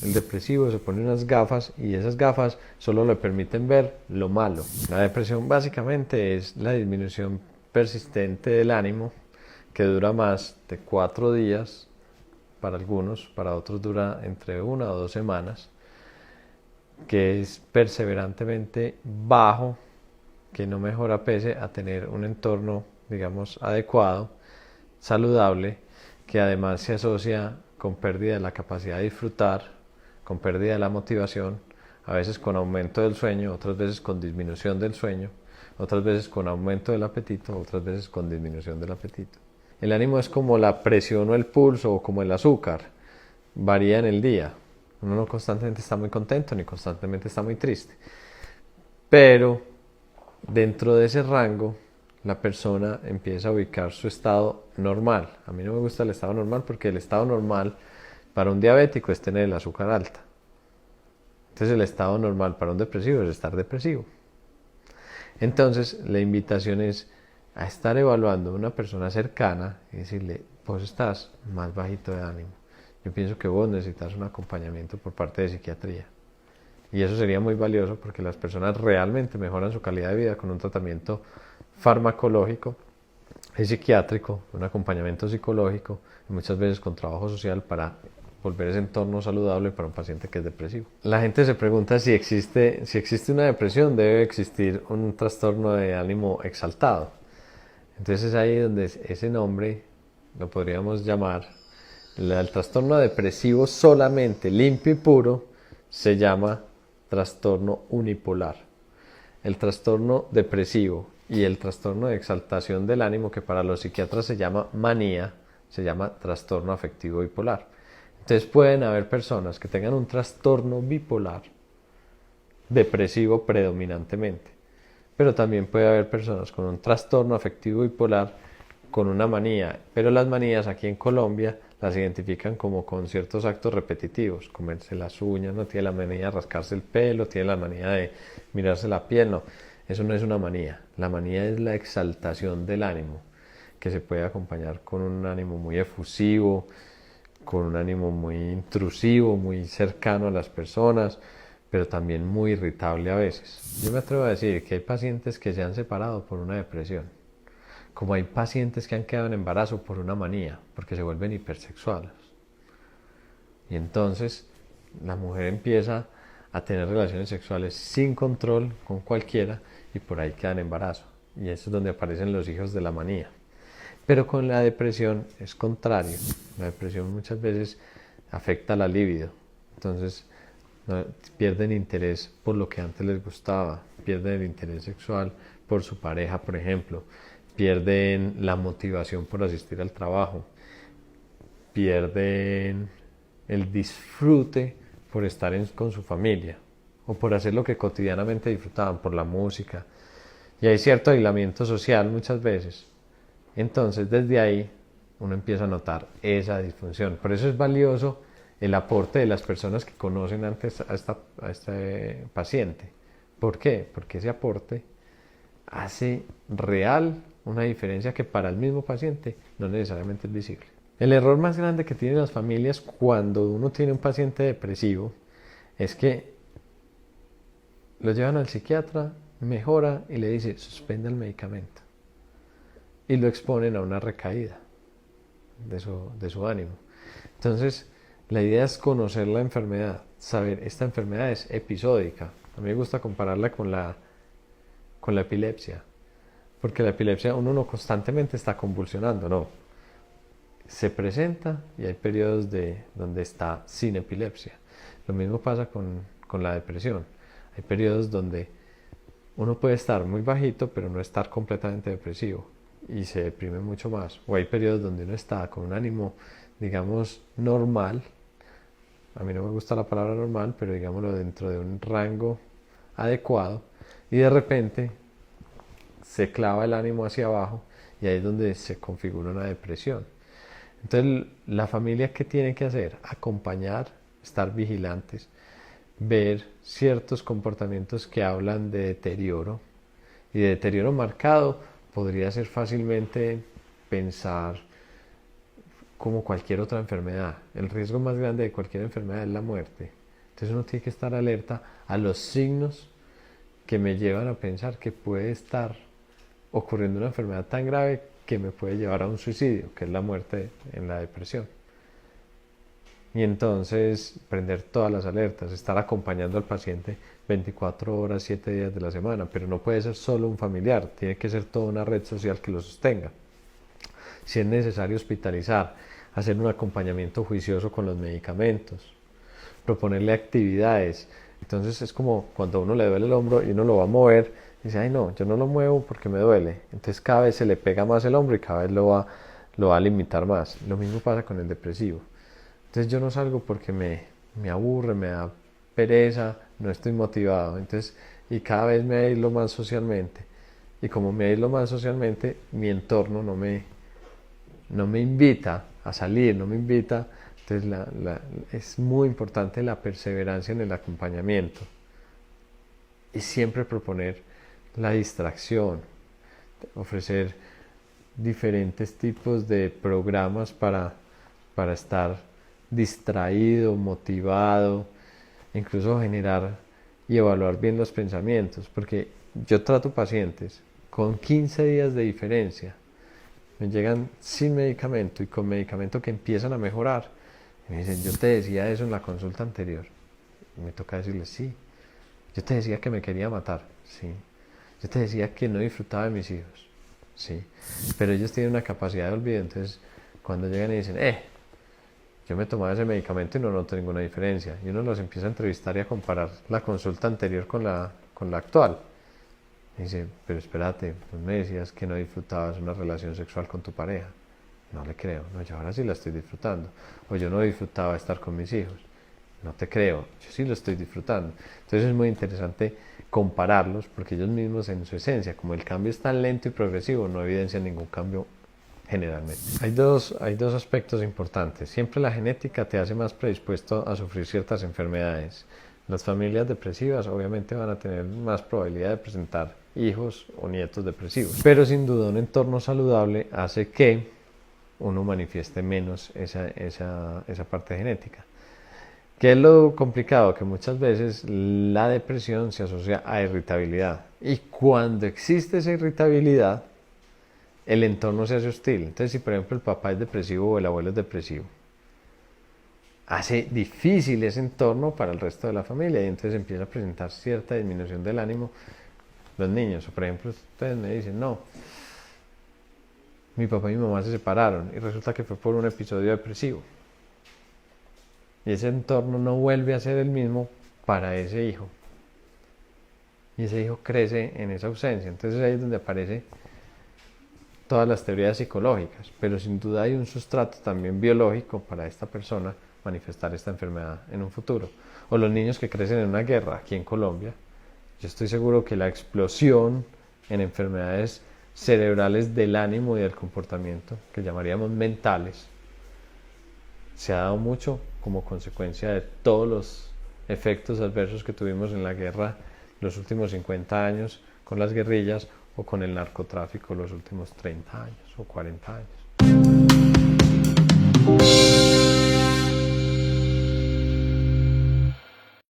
El depresivo se pone unas gafas y esas gafas solo le permiten ver lo malo. La depresión básicamente es la disminución persistente del ánimo que dura más de 4 días para algunos, para otros dura entre 1 o 2 semanas, que es perseverantemente bajo, que no mejora pese a tener un entorno, digamos, adecuado, saludable, que además se asocia con pérdida de la capacidad de disfrutar, con pérdida de la motivación, a veces con aumento del sueño, otras veces con disminución del sueño, otras veces con aumento del apetito, otras veces con disminución del apetito. El ánimo es como la presión o el pulso o como el azúcar, varía en el día. Uno no constantemente está muy contento ni constantemente está muy triste. Pero dentro de ese rango, la persona empieza a ubicar su estado normal. A mí no me gusta el estado normal porque el estado normal para un diabético es tener el azúcar alta. Entonces el estado normal para un depresivo es estar depresivo. Entonces la invitación es a estar evaluando a una persona cercana y decirle, vos estás más bajito de ánimo. Yo pienso que vos necesitas un acompañamiento por parte de psiquiatría. Y eso sería muy valioso porque las personas realmente mejoran su calidad de vida con un tratamiento farmacológico y psiquiátrico, un acompañamiento psicológico y muchas veces con trabajo social para volver ese entorno saludable para un paciente que es depresivo. La gente se pregunta si existe una depresión, debe existir un trastorno de ánimo exaltado. Entonces es ahí donde ese nombre lo podríamos llamar, el trastorno depresivo solamente limpio y puro se llama trastorno unipolar. El trastorno depresivo y el trastorno de exaltación del ánimo, que para los psiquiatras se llama manía, se llama trastorno afectivo bipolar. Entonces pueden haber personas que tengan un trastorno bipolar depresivo predominantemente, pero también puede haber personas con un trastorno afectivo bipolar con una manía, pero las manías aquí en Colombia las identifican como con ciertos actos repetitivos, comerse las uñas, no tiene la manía de rascarse el pelo, tiene la manía de mirarse la piel, no, eso no es una manía, la manía es la exaltación del ánimo, que se puede acompañar con un ánimo muy efusivo, con un ánimo muy intrusivo, muy cercano a las personas, pero también muy irritable a veces. Yo me atrevo a decir que hay pacientes que se han separado por una depresión, como hay pacientes que han quedado en embarazo por una manía, porque se vuelven hipersexuales. Y entonces la mujer empieza a tener relaciones sexuales sin control con cualquiera y por ahí quedan en embarazo. Y eso es donde aparecen los hijos de la manía. Pero con la depresión es contrario. La depresión muchas veces afecta la libido. Entonces pierden interés por lo que antes les gustaba, pierden el interés sexual por su pareja, por ejemplo, pierden la motivación por asistir al trabajo, pierden el disfrute por estar con su familia o por hacer lo que cotidianamente disfrutaban, por la música. Y hay cierto aislamiento social muchas veces. Entonces desde ahí uno empieza a notar esa disfunción. Por eso es valioso el aporte de las personas que conocen antes a este paciente. ¿Por qué? Porque ese aporte hace real una diferencia que para el mismo paciente no necesariamente es visible. El error más grande que tienen las familias cuando uno tiene un paciente depresivo es que lo llevan al psiquiatra, mejora y le dice suspenda el medicamento y lo exponen a una recaída de su ánimo. Entonces la idea es conocer la enfermedad, saber esta enfermedad es episódica. A mí me gusta compararla con la epilepsia, porque la epilepsia uno no constantemente está convulsionando, no. Se presenta y hay periodos donde está sin epilepsia. Lo mismo pasa con la depresión. Hay periodos donde uno puede estar muy bajito, pero no estar completamente depresivo y se deprime mucho más. O hay periodos donde uno está con un ánimo, digamos, normal. A mí no me gusta la palabra normal, pero digámoslo dentro de un rango adecuado. Y de repente se clava el ánimo hacia abajo y ahí es donde se configura una depresión. Entonces, la familia, ¿qué tiene que hacer? Acompañar, estar vigilantes, ver ciertos comportamientos que hablan de deterioro. Y de deterioro marcado podría ser fácilmente pensar como cualquier otra enfermedad. El riesgo más grande de cualquier enfermedad es la muerte. Entonces uno tiene que estar alerta a los signos que me llevan a pensar que puede estar ocurriendo una enfermedad tan grave que me puede llevar a un suicidio, que es la muerte en la depresión. Y entonces prender todas las alertas, estar acompañando al paciente 24 horas, 7 días de la semana, pero no puede ser solo un familiar, tiene que ser toda una red social que lo sostenga. Si es necesario hospitalizar, hacer un acompañamiento juicioso con los medicamentos, proponerle actividades. Entonces es como cuando a uno le duele el hombro y uno lo va a mover, y dice, ay no, yo no lo muevo porque me duele. Entonces cada vez se le pega más el hombro y cada vez lo va a limitar más. Lo mismo pasa con el depresivo. Entonces yo no salgo porque me aburre, me da pereza, no estoy motivado. Entonces, y cada vez me aíslo más socialmente. Y como me aíslo más socialmente, mi entorno no me invita a salir, no me invita. Entonces es muy importante la perseverancia en el acompañamiento. Y siempre proponer la distracción, ofrecer diferentes tipos de programas para estar distraído, motivado, incluso generar y evaluar bien los pensamientos, porque yo trato pacientes con 15 días de diferencia, me llegan sin medicamento y con medicamento que empiezan a mejorar, y me dicen, yo te decía eso en la consulta anterior, y me toca decirles, sí, yo te decía que me quería matar, sí, yo te decía que no disfrutaba de mis hijos, sí, pero ellos tienen una capacidad de olvido, entonces cuando llegan y dicen, yo me tomaba ese medicamento y no noto ninguna diferencia. Y uno los empieza a entrevistar y a comparar la consulta anterior con la actual. Y dice, pero espérate, pues me decías que no disfrutabas una relación sexual con tu pareja. No le creo, no, yo ahora sí la estoy disfrutando. O yo no disfrutaba estar con mis hijos. No te creo, yo sí lo estoy disfrutando. Entonces es muy interesante compararlos porque ellos mismos en su esencia, como el cambio es tan lento y progresivo, no evidencian ningún cambio generalmente. Hay dos aspectos importantes. Siempre la genética te hace más predispuesto a sufrir ciertas enfermedades. Las familias depresivas obviamente van a tener más probabilidad de presentar hijos o nietos depresivos. Pero sin duda un entorno saludable hace que uno manifieste menos esa parte genética. ¿Qué es lo complicado? Que muchas veces la depresión se asocia a irritabilidad. Y cuando existe esa irritabilidad, el entorno se hace hostil. Entonces, si por ejemplo el papá es depresivo o el abuelo es depresivo, hace difícil ese entorno para el resto de la familia y entonces empieza a presentar cierta disminución del ánimo los niños. O por ejemplo, ustedes me dicen, no, mi papá y mi mamá se separaron y resulta que fue por un episodio depresivo. Y ese entorno no vuelve a ser el mismo para ese hijo. Y ese hijo crece en esa ausencia. Entonces ahí es donde aparece todas las teorías psicológicas, pero sin duda hay un sustrato también biológico para esta persona manifestar esta enfermedad en un futuro. O los niños que crecen en una guerra aquí en Colombia, yo estoy seguro que la explosión en enfermedades cerebrales del ánimo y del comportamiento, que llamaríamos mentales, se ha dado mucho como consecuencia de todos los efectos adversos que tuvimos en la guerra los últimos 50 años con las guerrillas o con el narcotráfico los últimos 30 años o 40 años.